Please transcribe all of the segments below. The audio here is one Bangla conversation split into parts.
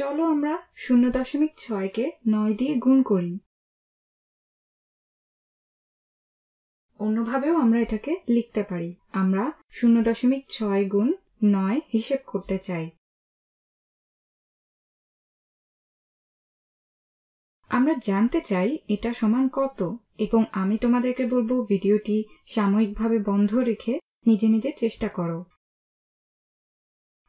চলো আমরা 0.6 কে 9 দিয়ে গুণ করি। অন্যভাবেও আমরা এটাকে লিখতে পারি। আমরা 0.6 গুণ 9 হিসেব করতে চাই। আমরা জানতে চাই এটা সমান কত, এবং আমি তোমাদেরকে বলবো ভিডিওটি সাময়িকভাবে বন্ধ রেখে নিজে নিজে চেষ্টা করো।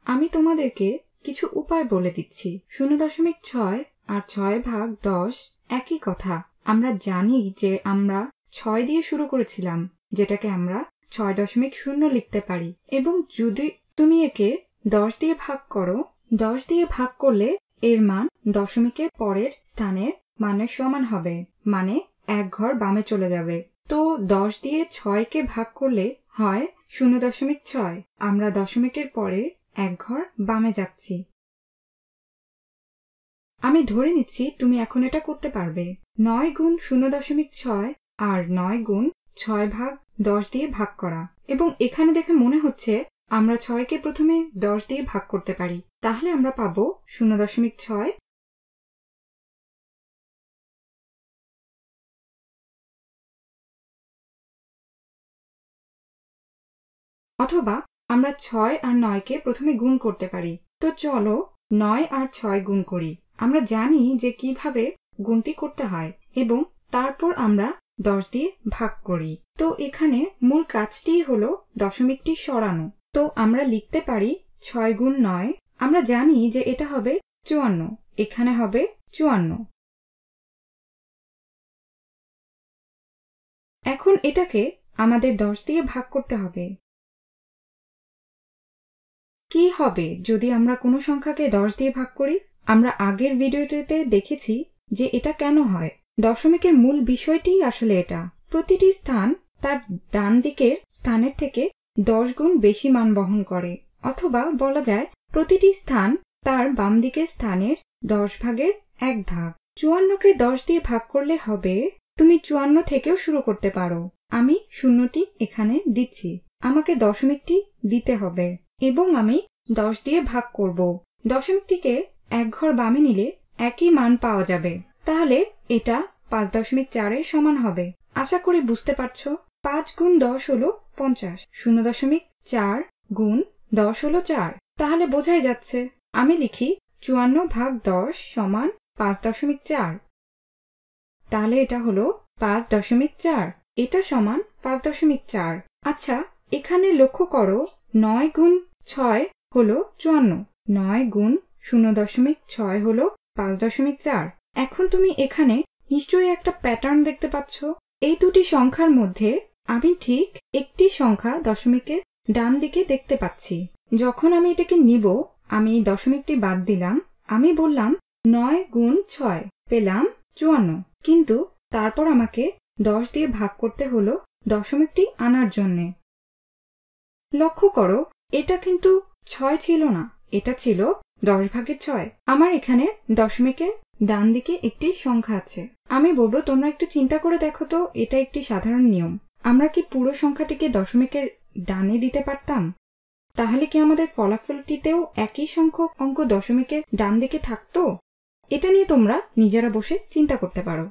আমি তোমাদেরকে কিছু উপায় বলে দিচ্ছি। 0.6 আর 6/10 একই কথা। আমরা জানি যে আমরা 6 দিয়ে শুরু করেছিলাম, যেটাকে আমরা 6.0 লিখতে পারি, এবং যদি তুমি একে 10 দিয়ে ভাগ করো, 10 দিয়ে ভাগ করলে এর মান দশমিকের পরের স্থানের মানের সমান হবে, মানে এক ঘর বামে চলে যাবে। তো 10 দিয়ে 6 কে ভাগ করলে হয় 0.6। আমরা দশমিকের পরে এক ঘর বামে যাচ্ছি। আমি ধরে নিচ্ছি তুমি এখন এটা করতে পারবে। 9 গুণ 0.6 আর 9 গুণ 6/10 দিয়ে ভাগ করা, এবং এখানে দেখে মনে হচ্ছে আমরা 6 কে প্রথমে 10 দিয়ে ভাগ করতে পারি। তাহলে আমরা পাবো 0.6। অথবা আমরা 6 আর 9 কে প্রথমে গুণ করতে পারি। তো চলো 9 আর 6 গুণ করি। আমরা জানি যে কিভাবে গুণটি করতে হয়, এবং তারপর আমরা 10 দিয়ে ভাগ করি। তো এখানে মূল কাজটি হলো দশমিকটি সরানো। তো আমরা লিখতে পারি 6 গুণ 9। আমরা জানি যে এটা হবে 54, এখানে হবে 54। এখন এটাকে আমাদের 10 দিয়ে ভাগ করতে হবে। কি হবে যদি আমরা কোনো সংখ্যাকে 10 দিয়ে ভাগ করি? আমরা আগের ভিডিওটিতে দেখেছি যে এটা কেন হয়। দশমিকের মূল বিষয়টি আসলে এটা। প্রতিটি স্থান তার ডান দিকের স্থানের থেকে 10 গুণ বেশি মান বহন করে, অথবা বলা যায় প্রতিটি স্থান তার বাম দিকের স্থানের 10 ভাগের 1 ভাগ। 54কে 10 দিয়ে ভাগ করলে হবে, তুমি 54 থেকেও শুরু করতে পারো। আমি শূন্যটি এখানে দিচ্ছি, আমাকে দশমিকটি দিতে হবে, এবং আমি 10 দিয়ে ভাগ করব। দশমিকটিকে এক ঘর বামে নিলে একই মান পাওয়া যাবে। তাহলে এটা 5.4 এর সমান হবে। আশা করি বুঝতে পারছো। 5 গুণ 10 হলো 50। 0.4 গুণ 10 হলো 4। তাহলে বোঝাই যাচ্ছে। আমি লিখি 54/10 সমান 5.4। তাহলে এটা হলো 5.4। এটা সমান 5.4। আচ্ছা, এখানে লক্ষ্য করো 9 গুণ 6 হলো 54। 9 গুণ 0.6 হলো 5.4। এখন তুমি এখানে নিশ্চয়ই একটা প্যাটার্ন দেখতে পাচ্ছ। এই দুটি সংখ্যার মধ্যে আমি ঠিক একটি সংখ্যা দশমিকের ডান দিকে দেখতে পাচ্ছি। যখন আমি এটাকে নিব, আমি দশমিকটি বাদ দিলাম। আমি বললাম 9 গুণ 6, পেলাম 54। কিন্তু তারপর আমাকে 10 দিয়ে ভাগ করতে হলো দশমিকটি আনার জন্যে। লক্ষ্য করো, এটা কিন্তু 6 ছিল না, এটা ছিল 10/6। আমার এখানে দশমিকের ডান দিকে একটি সংখ্যা আছে। আমি বলবো তোমরা একটু চিন্তা করে দেখো তো, এটা একটি সাধারণ নিয়ম। আমরা কি পুরো সংখ্যাটিকে দশমিকের ডানে দিতে পারতাম? তাহলে কি আমাদের ফলাফলটিতেও একই সংখ্যক অঙ্ক দশমিকের ডান দিকে থাকতো? এটা নিয়ে তোমরা নিজেরা বসে চিন্তা করতে পারো।